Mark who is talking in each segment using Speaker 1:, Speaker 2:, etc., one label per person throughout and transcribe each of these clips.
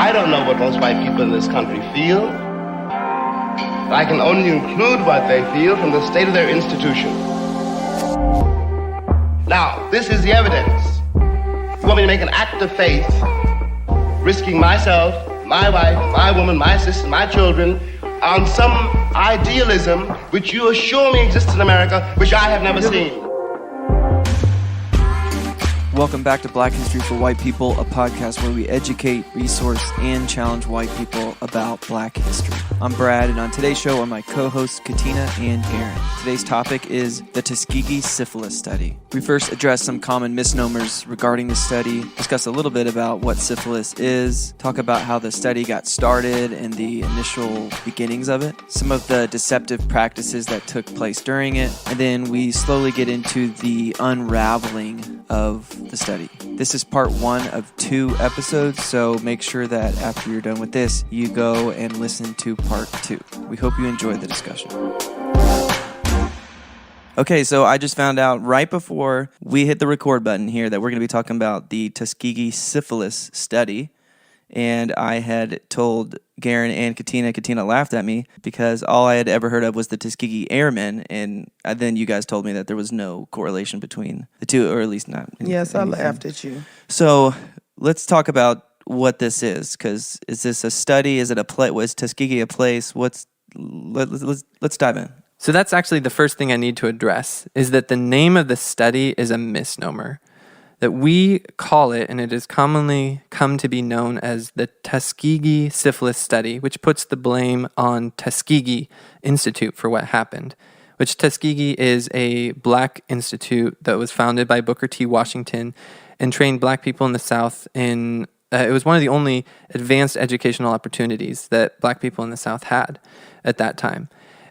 Speaker 1: I don't know what most white people in this country feel. I can only include what they feel from the state of their institution. Now, this is the evidence. You want me to make an act of faith, risking myself, my wife, my woman, my sister, my children, on some idealism which you assure me exists in America, which I have never seen.
Speaker 2: Welcome back to Black History for White People, a podcast where we educate, resource, and challenge white people about Black history. I'm Brad, and on today's show are my co-hosts Katina and Garen. Today's topic is the Tuskegee Syphilis Study. We first address some common misnomers regarding the study, discuss a little bit about what syphilis is, talk about how the study got started and the initial beginnings of it, some of the deceptive practices that took place during it, and then we slowly get into the unraveling of the study. This is part 1 of 2 episodes, so make sure that after you're done with this, you go and listen to part 2. We hope you enjoyed the discussion. Okay, so I just found out right before we hit the record button here that we're going to be talking about the Tuskegee Syphilis Study. And I had told Garen and Katina laughed at me because all I had ever heard of was the Tuskegee Airmen, and then you guys told me that there was no correlation between the two, or at least not.
Speaker 3: Yes, I laughed at you.
Speaker 2: So let's talk about what this is, because is this a study? Is it a place? Was Tuskegee a place? Let's dive in.
Speaker 4: So that's actually the first thing I need to address, is that the name of the study is a misnomer. That we call it, and it has commonly come to be known as the Tuskegee Syphilis Study, which puts the blame on Tuskegee Institute for what happened, which Tuskegee is a black institute that was founded by Booker T. Washington and trained black people in the South in, it was one of the only advanced educational opportunities that black people in the South had at that time.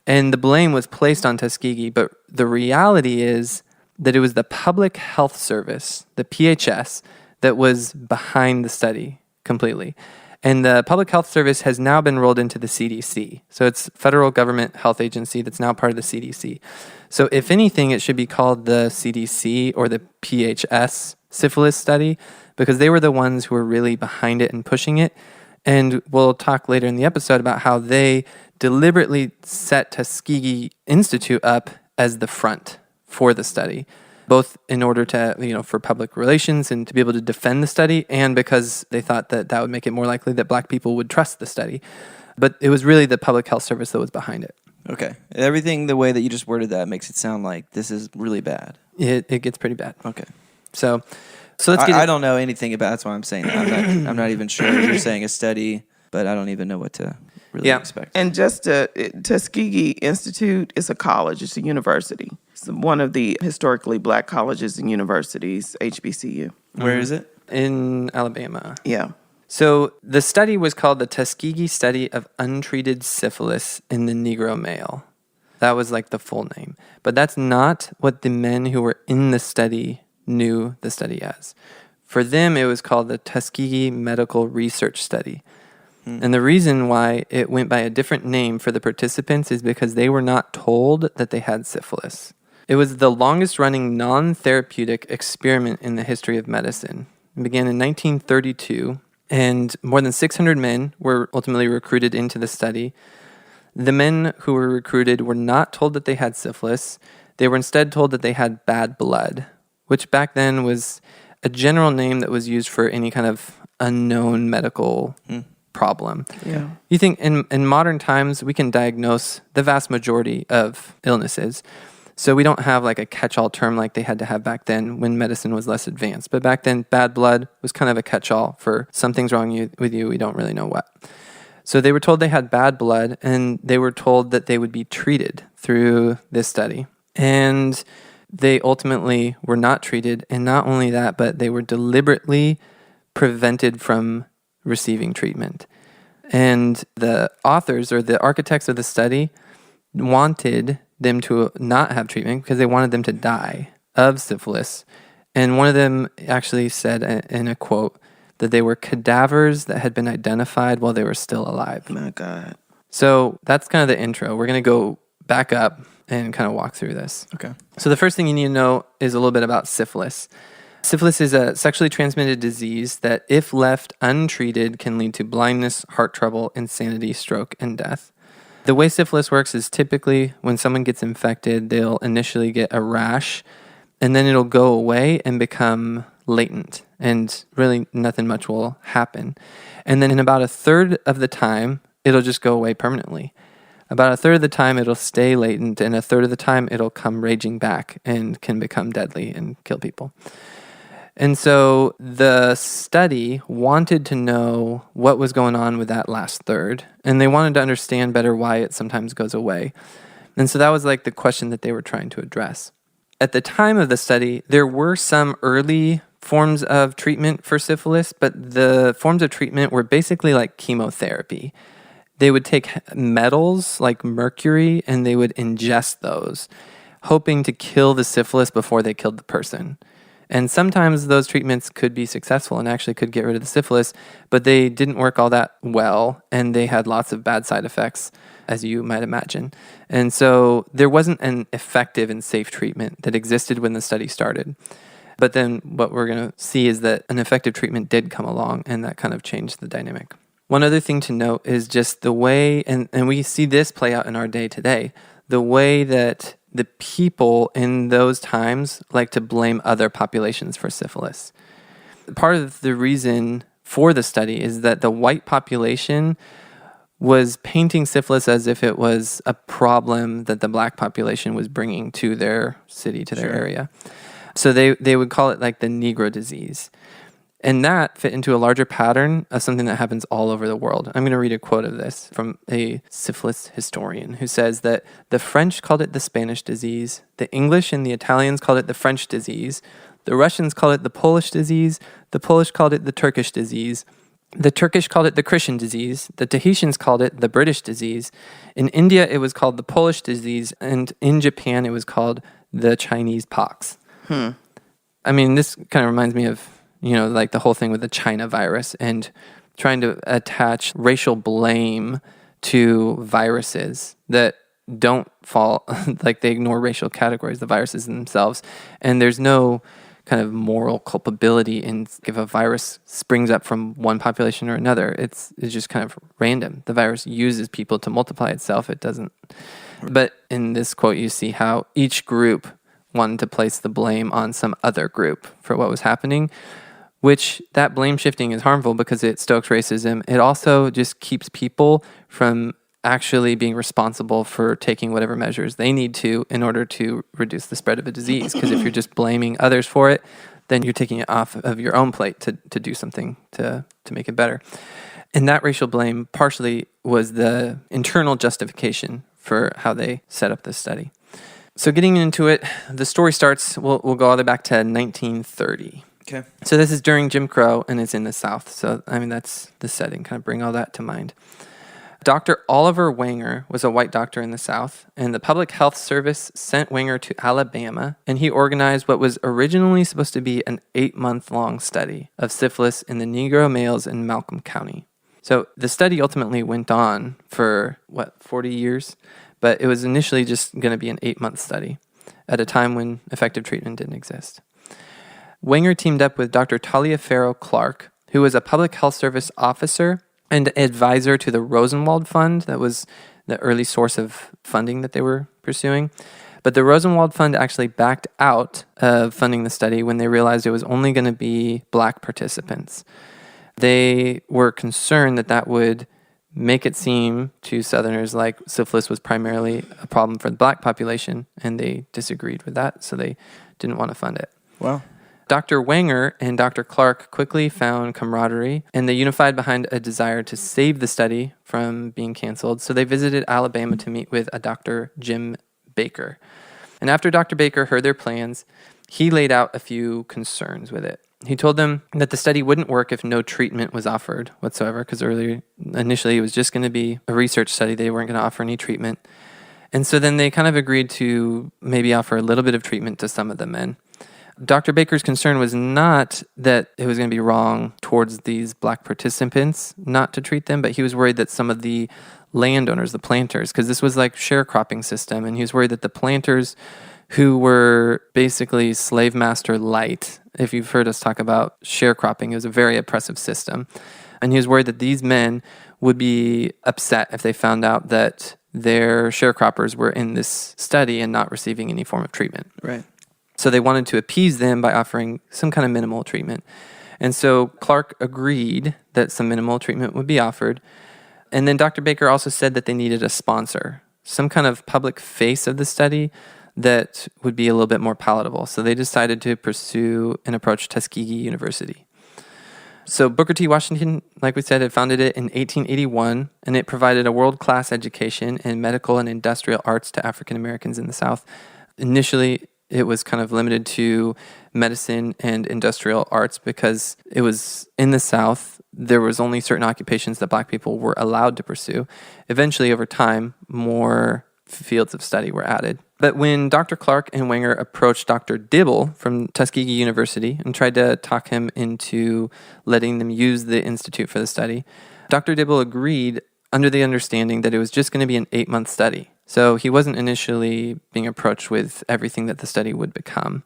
Speaker 4: And the blame was placed on Tuskegee, but the reality is that it was the Public Health Service, the PHS, that was behind the study completely. And the Public Health Service has now been rolled into the CDC. So it's federal government health agency that's now part of the CDC. So if anything, it should be called the CDC or the PHS Syphilis Study, because they were the ones who were really behind it and pushing it. And we'll talk later in the episode about how they deliberately set Tuskegee Institute up as the front for the study, both in order to, for public relations and to be able to defend the study, and because they thought that that would make it more likely that black people would trust the study. But it was really the Public Health Service that was behind it.
Speaker 2: Okay. Everything, the way that you just worded that makes it sound like this is really bad.
Speaker 4: It gets pretty bad.
Speaker 2: Okay.
Speaker 4: So let's get
Speaker 2: I don't know anything about it. That's why I'm saying that. I'm not even sure. You're saying a study, but I don't even know what to really expect.
Speaker 3: And just Tuskegee Institute is a college. It's a university. It's one of the historically black colleges and universities, HBCU.
Speaker 2: Where is it?
Speaker 4: In Alabama.
Speaker 3: Yeah.
Speaker 4: So the study was called the Tuskegee Study of Untreated Syphilis in the Negro Male. That was like the full name. But that's not what the men who were in the study knew the study as. For them, it was called the Tuskegee Medical Research Study. And the reason why it went by a different name for the participants is because they were not told that they had syphilis. It was the longest-running non-therapeutic experiment in the history of medicine. It began in 1932, and more than 600 men were ultimately recruited into the study. The men who were recruited were not told that they had syphilis. They were instead told that they had bad blood, which back then was a general name that was used for any kind of unknown medical problem.
Speaker 3: Yeah.
Speaker 4: You think in modern times we can diagnose the vast majority of illnesses. So we don't have like a catch-all term like they had to have back then when medicine was less advanced. But back then, bad blood was kind of a catch-all for something's wrong with you, we don't really know what. So they were told they had bad blood, and they were told that they would be treated through this study. And they ultimately were not treated, and not only that, but they were deliberately prevented from receiving treatment. And the authors or the architects of the study wanted them to not have treatment because they wanted them to die of syphilis. And one of them actually said in a quote that they were cadavers that had been identified while they were still alive.
Speaker 3: My God.
Speaker 4: So that's kind of the intro. We're going to go back up and kind of walk through this.
Speaker 2: Okay.
Speaker 4: So the first thing you need to know is a little bit about syphilis. Syphilis is a sexually transmitted disease that, if left untreated, can lead to blindness, heart trouble, insanity, stroke, and death. The way syphilis works is typically when someone gets infected, they'll initially get a rash, and then it'll go away and become latent, and really nothing much will happen. And then in about a third of the time, it'll just go away permanently. About a third of the time, it'll stay latent, and a third of the time, it'll come raging back and can become deadly and kill people. And so the study wanted to know what was going on with that last third, and they wanted to understand better why it sometimes goes away. And so that was like the question that they were trying to address. At the time of the study, there were some early forms of treatment for syphilis, but the forms of treatment were basically like chemotherapy. They would take metals like mercury and they would ingest those, hoping to kill the syphilis before they killed the person. And sometimes those treatments could be successful and actually could get rid of the syphilis, but they didn't work all that well, and they had lots of bad side effects, as you might imagine. And so there wasn't an effective and safe treatment that existed when the study started. But then what we're going to see is that an effective treatment did come along, and that kind of changed the dynamic. One other thing to note is just the way, and we see this play out in our day today, the way that the people in those times like to blame other populations for syphilis. Part of the reason for the study is that the white population was painting syphilis as if it was a problem that the black population was bringing to their city, to their area. So they would call it like the Negro disease. And that fit into a larger pattern of something that happens all over the world. I'm going to read a quote of this from a syphilis historian who says that the French called it the Spanish disease, the English and the Italians called it the French disease, the Russians called it the Polish disease, the Polish called it the Turkish disease, the Turkish called it the Christian disease, the Tahitians called it the British disease, in India it was called the Polish disease, and in Japan it was called the Chinese pox. I mean, this kind of reminds me of like the whole thing with the China virus and trying to attach racial blame to viruses that don't fall, like they ignore racial categories, the viruses themselves. And there's no kind of moral culpability in if a virus springs up from one population or another. It's just kind of random. The virus uses people to multiply itself. It doesn't. But in this quote, you see how each group wanted to place the blame on some other group for what was happening, which that blame shifting is harmful because it stokes racism. It also just keeps people from actually being responsible for taking whatever measures they need to in order to reduce the spread of a disease. Because if you're just blaming others for it, then you're taking it off of your own plate to do something to make it better. And that racial blame partially was the internal justification for how they set up this study. So getting into it, the story starts, we'll go all the way back to 1930.
Speaker 2: Okay.
Speaker 4: So this is during Jim Crow, and it's in the South. So, I mean, that's the setting. Kind of bring all that to mind. Dr. Oliver Wenger was a white doctor in the South, and the Public Health Service sent Wenger to Alabama, and he organized what was originally supposed to be an 8-month-long study of syphilis in the Negro males in Malcolm County. So the study ultimately went on for, 40 years? But it was initially just going to be an 8-month study at a time when effective treatment didn't exist. Wenger teamed up with Dr. Taliaferro Clark, who was a public health service officer and advisor to the Rosenwald Fund. That was the early source of funding that they were pursuing. But the Rosenwald Fund actually backed out of funding the study when they realized it was only going to be black participants. They were concerned that that would make it seem to Southerners like syphilis was primarily a problem for the black population, and they disagreed with that, so they didn't want to fund it.
Speaker 2: Wow.
Speaker 4: Dr. Wenger and Dr. Clark quickly found camaraderie, and they unified behind a desire to save the study from being canceled, so they visited Alabama to meet with a Dr. Jim Baker. And after Dr. Baker heard their plans, he laid out a few concerns with it. He told them that the study wouldn't work if no treatment was offered whatsoever, because initially it was just going to be a research study. They weren't going to offer any treatment. And so then they kind of agreed to maybe offer a little bit of treatment to some of the men. Dr. Baker's concern was not that it was going to be wrong towards these black participants not to treat them, but he was worried that some of the landowners, the planters, because this was like sharecropping system, and he was worried that the planters who were basically slave master light. If you've heard us talk about sharecropping, it was a very oppressive system. And he was worried that these men would be upset if they found out that their sharecroppers were in this study and not receiving any form of treatment.
Speaker 2: Right.
Speaker 4: So they wanted to appease them by offering some kind of minimal treatment. And so Clark agreed that some minimal treatment would be offered. And then Dr. Baker also said that they needed a sponsor, some kind of public face of the study that would be a little bit more palatable. So they decided to pursue and approach Tuskegee University. So Booker T. Washington, like we said, had founded it in 1881, and it provided a world-class education in medical and industrial arts to African Americans in the South. Initially, it was kind of limited to medicine and industrial arts because it was in the South. There was only certain occupations that Black people were allowed to pursue. Eventually, over time, more fields of study were added. But when Dr. Clark and Wenger approached Dr. Dibble from Tuskegee University and tried to talk him into letting them use the institute for the study, Dr. Dibble agreed under the understanding that it was just going to be an 8-month study. So he wasn't initially being approached with everything that the study would become.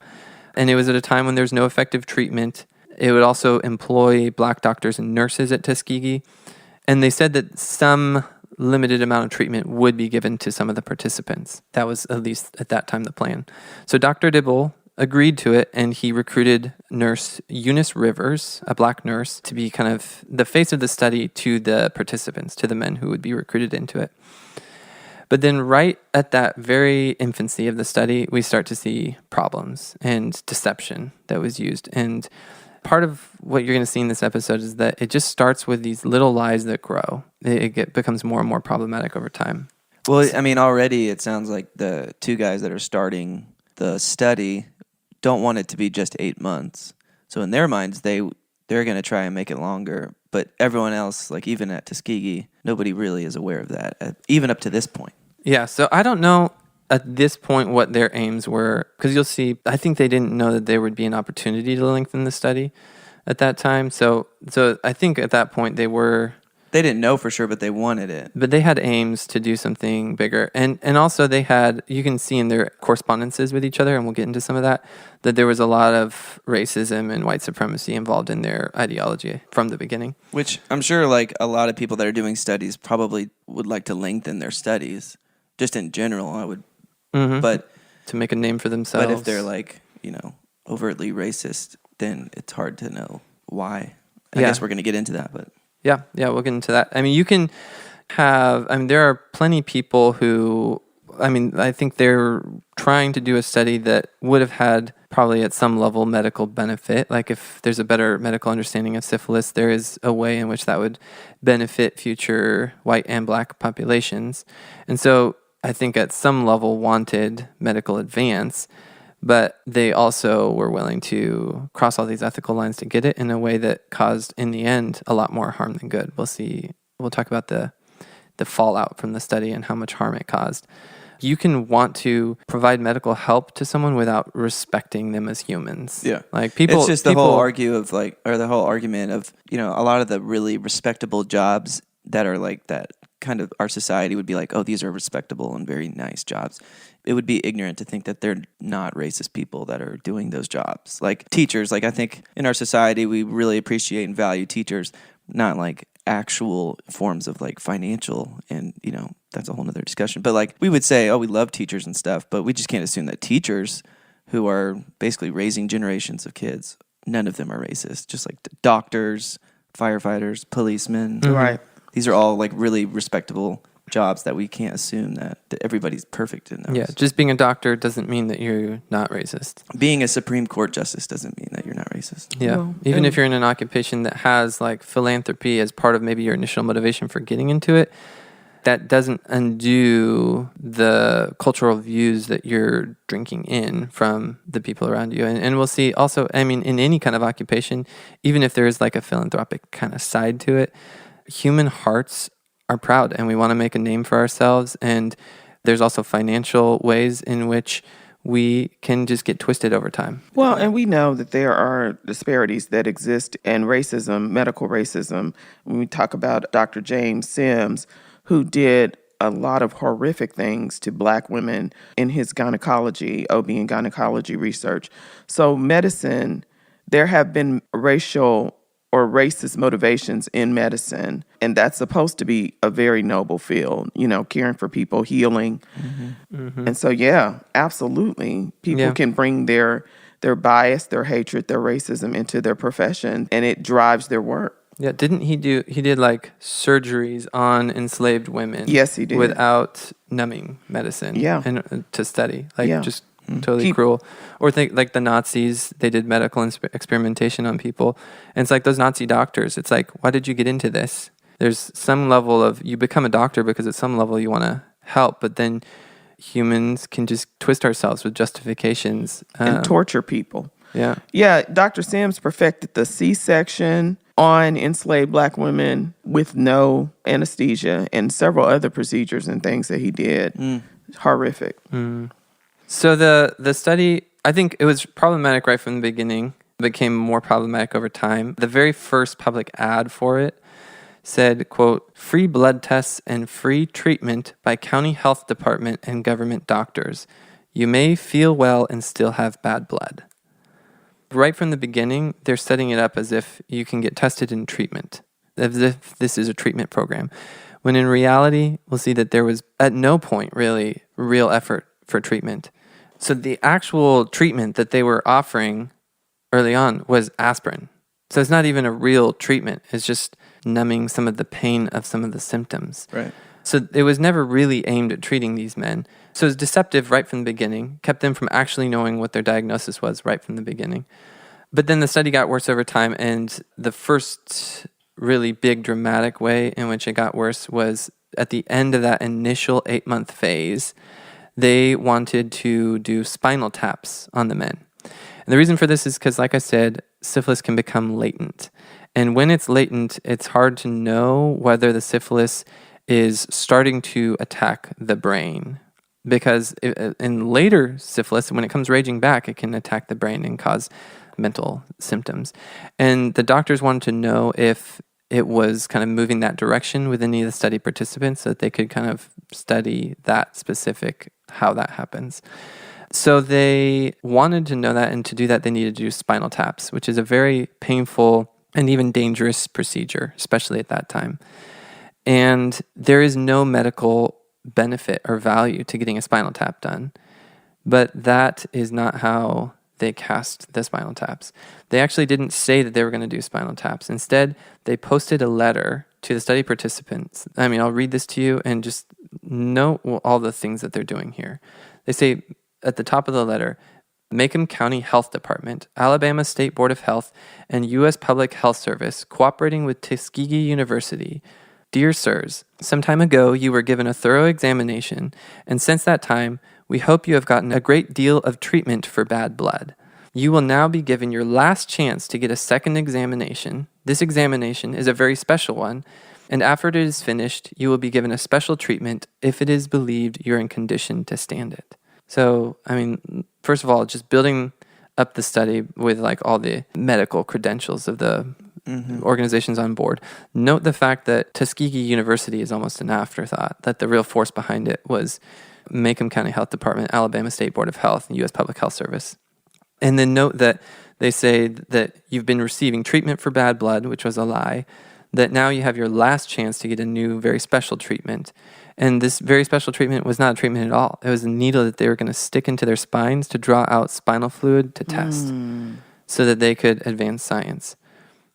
Speaker 4: And it was at a time when there was no effective treatment. It would also employ Black doctors and nurses at Tuskegee. And they said that some limited amount of treatment would be given to some of the participants. That was, at least at that time, the plan. So Dr. Dibble agreed to it, and he recruited nurse Eunice Rivers, a Black nurse, to be kind of the face of the study to the participants, to the men who would be recruited into it. But then right at that very infancy of the study, we start to see problems and deception that was used. And part of what you're going to see in this episode is that it just starts with these little lies that grow. It becomes more and more problematic over time.
Speaker 2: Well, I mean, already it sounds like the two guys that are starting the study don't want it to be just 8 months. So in their minds, they're going to try and make it longer. But everyone else, like even at Tuskegee, nobody really is aware of that, even up to this point.
Speaker 4: Yeah, so I don't know at this point what their aims were, because you'll see, I think they didn't know that there would be an opportunity to lengthen the study at that time. So I think at that point they
Speaker 2: didn't know for sure, but they wanted it.
Speaker 4: But they had aims to do something bigger. And also they had, you can see in their correspondences with each other, and we'll get into some of that there was a lot of racism and white supremacy involved in their ideology from the beginning.
Speaker 2: Which I'm sure like a lot of people that are doing studies probably would like to lengthen their studies. Just in general, I would.
Speaker 4: Mm-hmm.
Speaker 2: But
Speaker 4: to make a name for themselves.
Speaker 2: But if they're like, overtly racist, then it's hard to know why. I guess we're going to get into that, but
Speaker 4: yeah, we'll get into that. I mean, you can have, there are plenty of people who, I think they're trying to do a study that would have had probably at some level medical benefit. Like if there's a better medical understanding of syphilis, there is a way in which that would benefit future white and Black populations. And so I think at some level wanted medical advance, but they also were willing to cross all these ethical lines to get it in a way that caused, in the end, a lot more harm than good. We'll talk about the fallout from the study and how much harm it caused. You can want to provide medical help to someone without respecting them as humans.
Speaker 2: Yeah.
Speaker 4: Like people.
Speaker 2: It's just the whole argument of, a lot of the really respectable jobs that are like that kind of our society would be like, oh, these are respectable and very nice jobs. It would be ignorant to think that they're not racist people that are doing those jobs. Like teachers, like I think in our society, we really appreciate and value teachers, not like actual forms of like financial and, that's a whole nother discussion. But like we would say, oh, we love teachers and stuff, but we just can't assume that teachers who are basically raising generations of kids, none of them are racist. Just like doctors, firefighters, policemen.
Speaker 3: Mm-hmm. Right.
Speaker 2: These are all like really respectable jobs that we can't assume that everybody's perfect in those.
Speaker 4: Yeah, just being a doctor doesn't mean that you're not racist.
Speaker 2: Being a Supreme Court justice doesn't mean that you're not racist.
Speaker 4: Yeah,
Speaker 3: Well,
Speaker 4: even if you're in an occupation that has like philanthropy as part of maybe your initial motivation for getting into it, that doesn't undo the cultural views that you're drinking in from the people around you. And we'll see also, in any kind of occupation, even if there is like a philanthropic kind of side to it, human hearts are proud and we want to make a name for ourselves. And there's also financial ways in which we can just get twisted over time.
Speaker 3: Well, and we know that there are disparities that exist in racism, medical racism. When we talk about Dr. James Sims, who did a lot of horrific things to Black women in his gynecology, OB and gynecology research. So medicine, there have been racial or racist motivations in medicine, and that's supposed to be a very noble field, caring for people, healing. And so, yeah, absolutely. People can bring their bias, their hatred, their racism into their profession, and it drives their work.
Speaker 4: Yeah, he did like surgeries on enslaved women.
Speaker 3: Yes, he did.
Speaker 4: Without numbing medicine.
Speaker 3: Yeah.
Speaker 4: And to study. Like just
Speaker 3: Mm-hmm.
Speaker 4: totally cruel. Or think like the Nazis, they did medical experimentation on people. And it's like those Nazi doctors, it's like, why did you get into this? There's some level of, you become a doctor because at some level you want to help, but then humans can just twist ourselves with justifications.
Speaker 3: And torture people.
Speaker 4: Yeah.
Speaker 3: Yeah, Dr. Sims perfected the C-section on enslaved Black women with no anesthesia and several other procedures and things that he did. Horrific.
Speaker 4: So the study, I think it was problematic right from the beginning. It became more problematic over time. The very first public ad for it said, quote, "Free blood tests and free treatment by county health department and government doctors. You may feel well and still have bad blood." Right from the beginning, they're setting it up as if you can get tested in treatment, as if this is a treatment program. When in reality, we'll see that there was at no point really real effort for treatment. So the actual treatment that they were offering early on was aspirin. So it's not even a real treatment. It's just numbing some of the pain of some of the symptoms.
Speaker 3: Right.
Speaker 4: So it was never really aimed at treating these men. So it was deceptive right from the beginning, kept them from actually knowing what their diagnosis was right from the beginning. But then the study got worse over time, and the first really big dramatic way in which it got worse was at the end of that initial 8-month phase. They wanted to do spinal taps on the men. And the reason for this is because, like I said, syphilis can become latent. And when it's latent, it's hard to know whether the syphilis is starting to attack the brain. Because in later syphilis, when it comes raging back, it can attack the brain and cause mental symptoms. And the doctors wanted to know if it was kind of moving that direction with any of the study participants so that they could kind of study that specific, how that happens. So they wanted to know that, and to do that, they needed to do spinal taps, which is a very painful and even dangerous procedure, especially at that time. And there is no medical benefit or value to getting a spinal tap done. But that is not how they cast the spinal taps. They actually didn't say that they were going to do spinal taps. Instead, they posted a letter to the study participants. I mean, I'll read this to you and just note all the things that they're doing here. They say at the top of the letter, Macomb County Health Department, Alabama State Board of Health, and U.S. Public Health Service, cooperating with Tuskegee University. Dear sirs, some time ago you were given a thorough examination, and since that time, we hope you have gotten a great deal of treatment for bad blood. You will now be given your last chance to get a second examination. This examination is a very special one, and after it is finished, you will be given a special treatment if it is believed you're in condition to stand it. So, I mean, first of all, just building up the study with like all the medical credentials of the organizations on board. Note the fact that Tuskegee University is almost an afterthought, that the real force behind it was Macomb County Health Department, Alabama State Board of Health, and U.S. Public Health Service. And then note that they say that you've been receiving treatment for bad blood, which was a lie, that now you have your last chance to get a new, very special treatment. And this very special treatment was not a treatment at all. It was a needle that they were going to stick into their spines to draw out spinal fluid to test so that they could advance science.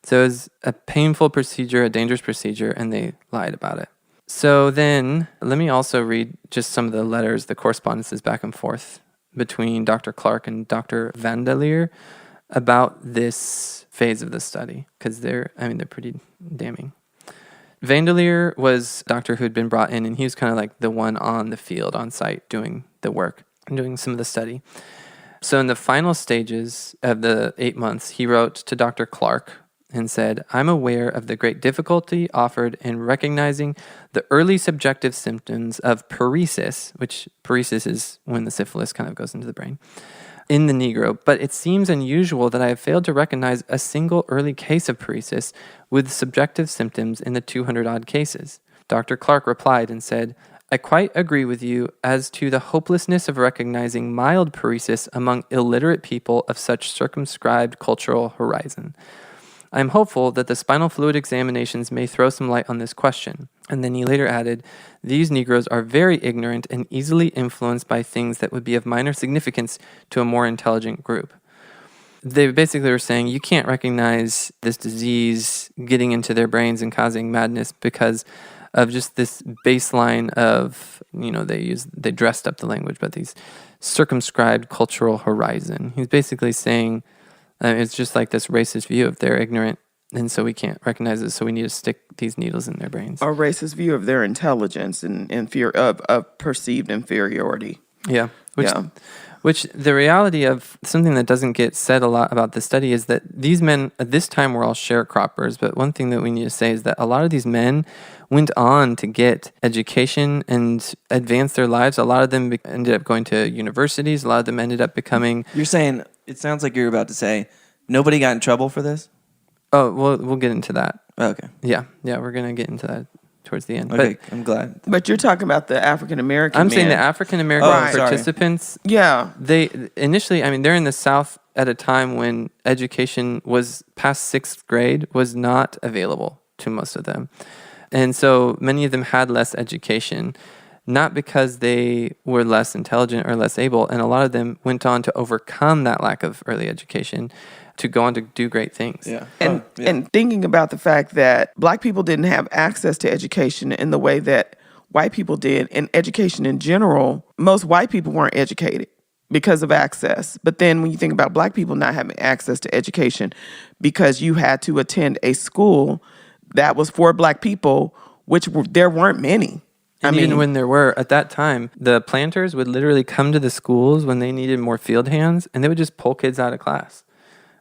Speaker 4: So it was a painful procedure, a dangerous procedure, and they lied about it. So then, let me also read just some of the letters, the correspondences back and forth between Dr. Clark and Dr. Vandelier about this phase of the study, because they're pretty damning. Vandelier was a doctor who had been brought in, and he was kind of like the one on the field, on site, doing the work and doing some of the study. So in the final stages of the 8 months, he wrote to Dr. Clark and said, "I'm aware of the great difficulty offered in recognizing the early subjective symptoms of paresis," which paresis is when the syphilis kind of goes into the brain, "in the Negro, but it seems unusual that I have failed to recognize a single early case of paresis with subjective symptoms in the 200-odd cases." Dr. Clark replied and said, I quite agree with you as to the hopelessness of recognizing mild paresis among illiterate people of such circumscribed cultural horizon. I am hopeful that the spinal fluid examinations may throw some light on this question. And then he later added, these Negroes are very ignorant and easily influenced by things that would be of minor significance to a more intelligent group. They basically were saying you can't recognize this disease getting into their brains and causing madness because of just this baseline of, they dressed up the language, but these circumscribed cultural horizon. He's basically saying it's just like this racist view of they're ignorant, and so we can't recognize it, so we need to stick these needles in their brains.
Speaker 3: A racist view of their intelligence and fear of perceived inferiority.
Speaker 4: Yeah. Which the reality of something that doesn't get said a lot about this study is that these men at this time were all sharecroppers. But one thing that we need to say is that a lot of these men went on to get education and advance their lives. A lot of them ended up going to universities. A lot of them ended up becoming...
Speaker 2: You're saying, it sounds like you're about to say, nobody got in trouble for this?
Speaker 4: Oh, we'll get into that.
Speaker 2: Okay.
Speaker 4: Yeah, we're going to get into that towards the end.
Speaker 2: Okay, I'm glad.
Speaker 3: But you're talking about the African American.
Speaker 4: I'm saying the African American participants.
Speaker 3: Yeah.
Speaker 4: They initially, they're in the South at a time when education was past 6th grade was not available to most of them. And so many of them had less education, not because they were less intelligent or less able. And a lot of them went on to overcome that lack of early education to go on to do great things.
Speaker 2: Yeah.
Speaker 3: And thinking about the fact that Black people didn't have access to education in the way that white people did, and education in general, most white people weren't educated because of access. But then when you think about Black people not having access to education because you had to attend a school that was for Black people, there weren't many.
Speaker 4: And even when there were, at that time, the planters would literally come to the schools when they needed more field hands, and they would just pull kids out of class.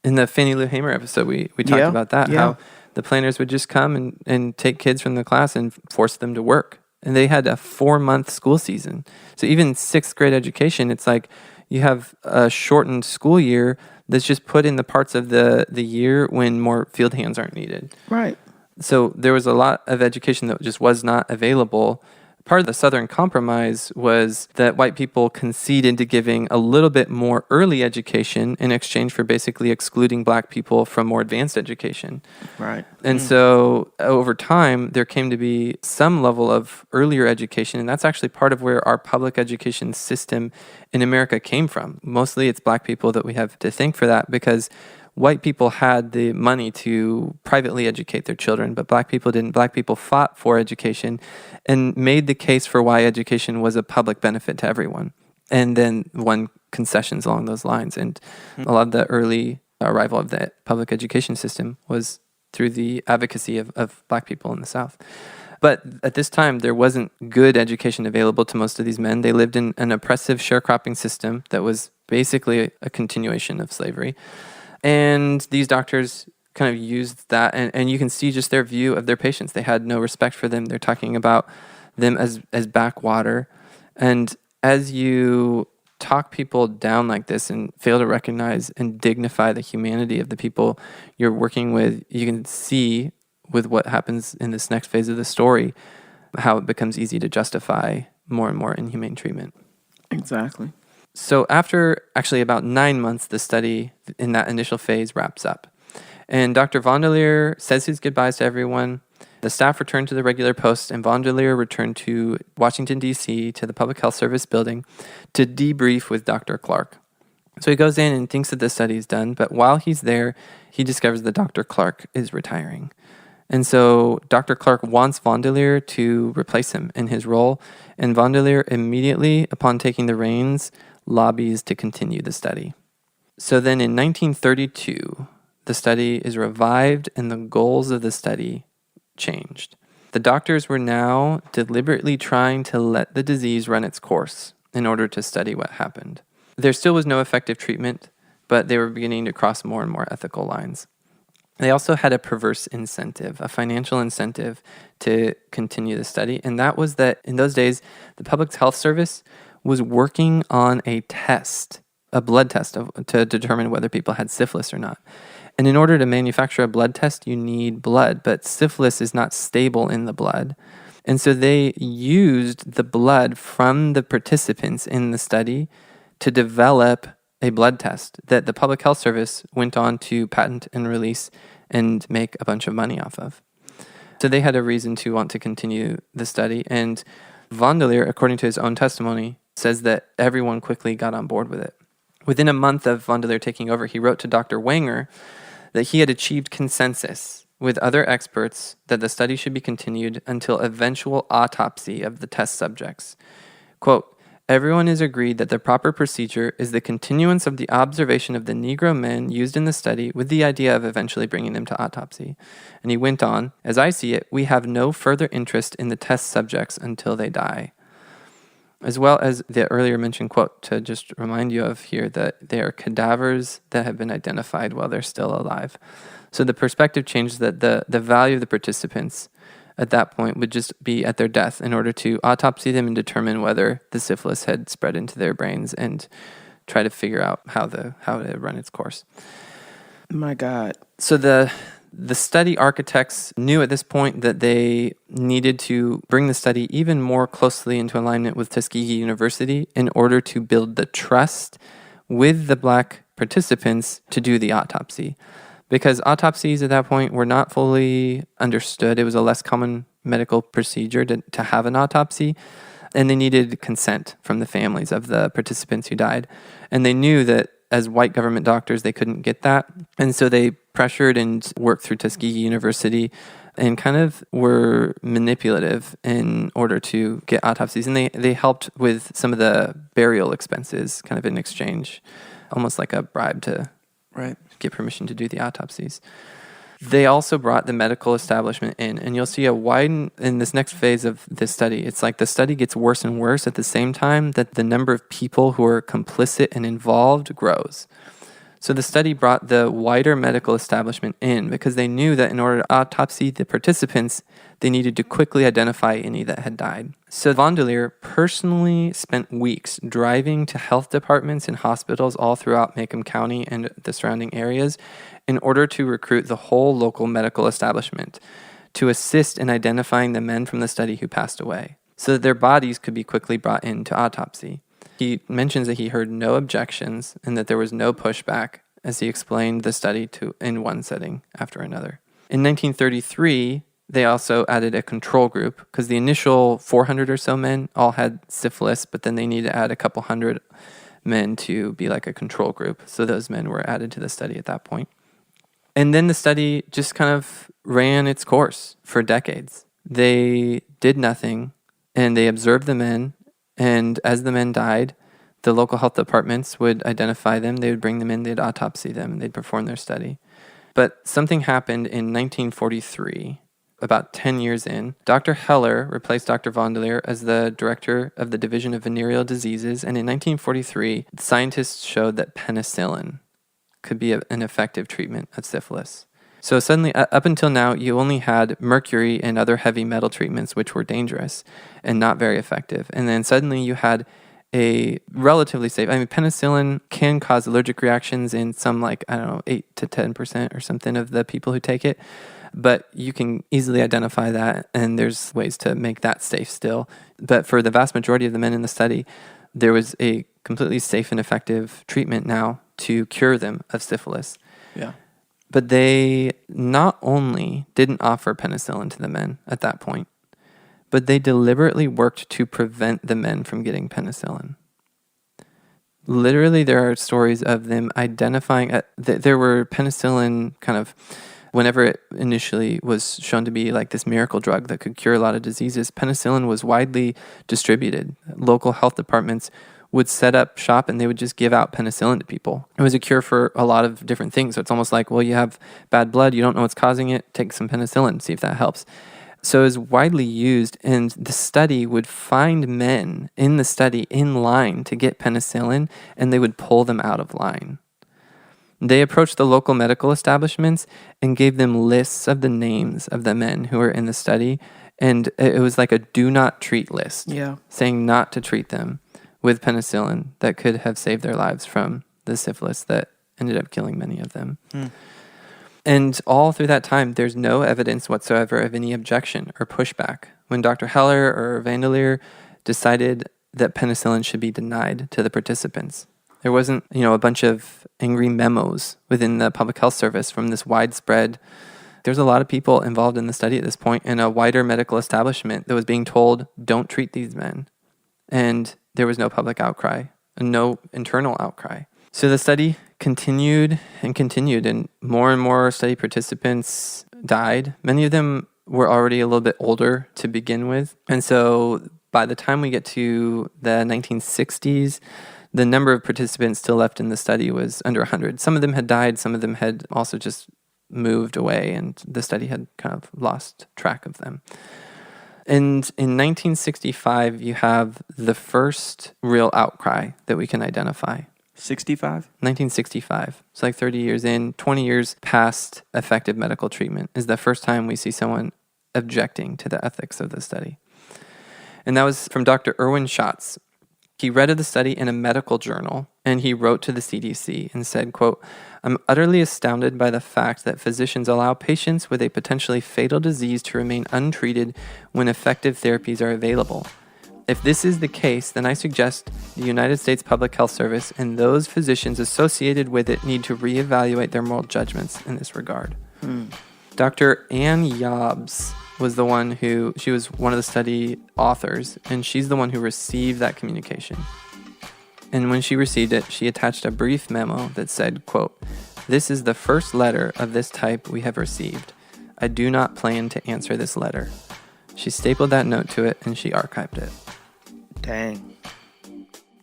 Speaker 4: In the Fannie Lou Hamer episode, we talked about that, how the planters would just come and take kids from the class and force them to work. And they had a 4-month school season. So even 6th grade education, it's like you have a shortened school year that's just put in the parts of the year when more field hands aren't needed.
Speaker 3: Right.
Speaker 4: So there was a lot of education that just was not available. Part of the Southern Compromise was that white people conceded to giving a little bit more early education in exchange for basically excluding Black people from more advanced education.
Speaker 3: Right.
Speaker 4: And so over time, there came to be some level of earlier education, and that's actually part of where our public education system in America came from. Mostly it's Black people that we have to thank for that, because white people had the money to privately educate their children, but Black people didn't. Black people fought for education and made the case for why education was a public benefit to everyone, and then won concessions along those lines. And a lot of the early arrival of the public education system was through the advocacy of Black people in the South. But at this time, there wasn't good education available to most of these men. They lived in an oppressive sharecropping system that was basically a continuation of slavery. And these doctors kind of used that, and you can see just their view of their patients. They had no respect for them. They're talking about them as backwater. And as you talk people down like this and fail to recognize and dignify the humanity of the people you're working with, you can see with what happens in this next phase of the story how it becomes easy to justify more and more inhumane treatment.
Speaker 3: Exactly.
Speaker 4: So after actually about 9 months, the study in that initial phase wraps up. And Dr. Vonderleer says his goodbyes to everyone. The staff returned to the regular posts, and Vonderleer returned to Washington, D.C., to the Public Health Service building to debrief with Dr. Clark. So he goes in and thinks that the study is done, but while he's there, he discovers that Dr. Clark is retiring. And so Dr. Clark wants Vonderleer to replace him in his role, and Vonderleer immediately, upon taking the reins, lobbies to continue the study. So then in 1932, the study is revived and the goals of the study changed. The doctors were now deliberately trying to let the disease run its course in order to study what happened. There still was no effective treatment, but they were beginning to cross more and more ethical lines. They also had a perverse incentive, a financial incentive to continue the study, and that was that in those days, the Public Health Service was working on a test, a blood test to determine whether people had syphilis or not. And in order to manufacture a blood test, you need blood, but syphilis is not stable in the blood. And so they used the blood from the participants in the study to develop a blood test that the Public Health Service went on to patent and release and make a bunch of money off of. So they had a reason to want to continue the study. And Vondelier, according to his own testimony, says that everyone quickly got on board with it. Within a month of Vondelier taking over, he wrote to Dr. Wenger that he had achieved consensus with other experts that the study should be continued until eventual autopsy of the test subjects. Quote, everyone is agreed that the proper procedure is the continuance of the observation of the Negro men used in the study with the idea of eventually bringing them to autopsy. And he went on, as I see it, we have no further interest in the test subjects until they die. As well as the earlier mentioned quote, to just remind you of here that they are cadavers that have been identified while they're still alive. So the perspective changed that the value of the participants at that point would just be at their death in order to autopsy them and determine whether the syphilis had spread into their brains and try to figure out how to run its course.
Speaker 3: My God.
Speaker 4: So the study architects knew at this point that they needed to bring the study even more closely into alignment with Tuskegee University in order to build the trust with the Black participants to do the autopsy. Because autopsies at that point were not fully understood. It was a less common medical procedure to have an autopsy, and they needed consent from the families of the participants who died. And they knew that as white government doctors, they couldn't get that. And so they pressured and worked through Tuskegee University and kind of were manipulative in order to get autopsies. And they helped with some of the burial expenses kind of in exchange, almost like a bribe to get permission to do the autopsies. They also brought the medical establishment in, and you'll see in this next phase of this study, it's like the study gets worse and worse at the same time that the number of people who are complicit and involved grows. So the study brought the wider medical establishment in because they knew that in order to autopsy the participants, they needed to quickly identify any that had died. So Vondelier personally spent weeks driving to health departments and hospitals all throughout Macomb County and the surrounding areas in order to recruit the whole local medical establishment to assist in identifying the men from the study who passed away so that their bodies could be quickly brought into autopsy. He mentions that he heard no objections and that there was no pushback as he explained the study in one setting after another. In 1933, they also added a control group because the initial 400 or so men all had syphilis, but then they needed to add a couple hundred men to be like a control group. So those men were added to the study at that point. And then the study just kind of ran its course for decades. They did nothing and they observed the men. And as the men died, the local health departments would identify them, they would bring them in, they'd autopsy them, and they'd perform their study. But something happened in 1943, about 10 years in. Dr. Heller replaced Dr. Vondelier as the director of the Division of Venereal Diseases, and in 1943, scientists showed that penicillin could be an effective treatment of syphilis. So suddenly, up until now, you only had mercury and other heavy metal treatments, which were dangerous and not very effective. And then suddenly you had a relatively safe, penicillin can cause allergic reactions in some 8 to 10% or something of the people who take it. But you can easily identify that, and there's ways to make that safe still. But for the vast majority of the men in the study, there was a completely safe and effective treatment now to cure them of syphilis.
Speaker 3: Yeah.
Speaker 4: But they not only didn't offer penicillin to the men at that point, but they deliberately worked to prevent the men from getting penicillin. Literally, there are stories of them identifying, there were penicillin kind of, whenever it initially was shown to be like this miracle drug that could cure a lot of diseases, penicillin was widely distributed. Local health departments would set up shop and they would just give out penicillin to people. It was a cure for a lot of different things. So it's almost like, well, you have bad blood, you don't know what's causing it, take some penicillin, see if that helps. So it was widely used, and the study would find men in the study in line to get penicillin, and they would pull them out of line. They approached the local medical establishments and gave them lists of the names of the men who were in the study, and it was like a do not treat list, saying not to treat them with penicillin that could have saved their lives from the syphilis that ended up killing many of them. And all through that time, there's no evidence whatsoever of any objection or pushback when Dr. Heller or Vandelier decided that penicillin should be denied to the participants. There wasn't, a bunch of angry memos within the public health service from this widespread. There's a lot of people involved in the study at this point, and a wider medical establishment that was being told, don't treat these men. And there was no public outcry, and no internal outcry. So the study continued, and more study participants died. Many of them were already a little bit older to begin with. And so by the time we get to the 1960s, the number of participants still left in the study was under 100. Some of them had died, some of them had also just moved away, and the study had kind of lost track of them. And in 1965, you have the first real outcry that we can identify. 1965. It's like 30 years in, 20 years past effective medical treatment is the first time we see someone objecting to the ethics of the study. And that was from Dr. Erwin Schatz. He read of the study in a medical journal, and he wrote to the CDC and said, quote, "I'm utterly astounded by the fact that physicians allow patients with a potentially fatal disease to remain untreated when effective therapies are available. If this is the case, then I suggest the United States Public Health Service and those physicians associated with it need to reevaluate their moral judgments in this regard." Dr. Ann Yobbs was she was one of the study authors, and she's the one who received that communication. And when she received it, she attached a brief memo that said, quote, "This is the first letter of this type we have received. I do not plan to answer this letter." She stapled that note to it, and she archived it.
Speaker 3: Dang.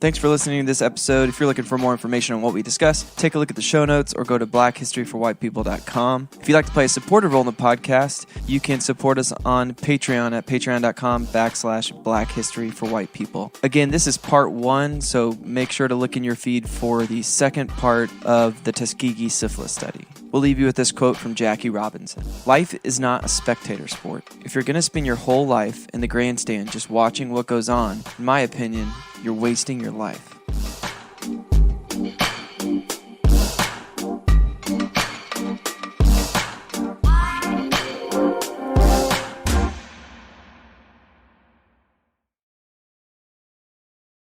Speaker 2: Thanks for listening to this episode. If you're looking for more information on what we discussed, take a look at the show notes or go to blackhistoryforwhitepeople.com. If you'd like to play a supportive role in the podcast, you can support us on Patreon at patreon.com/blackhistoryforwhitepeople. Again, this is part 1, so make sure to look in your feed for the second part of the Tuskegee Syphilis Study. We'll leave you with this quote from Jackie Robinson. "Life is not a spectator sport. If you're going to spend your whole life in the grandstand just watching what goes on, in my opinion, you're wasting your life."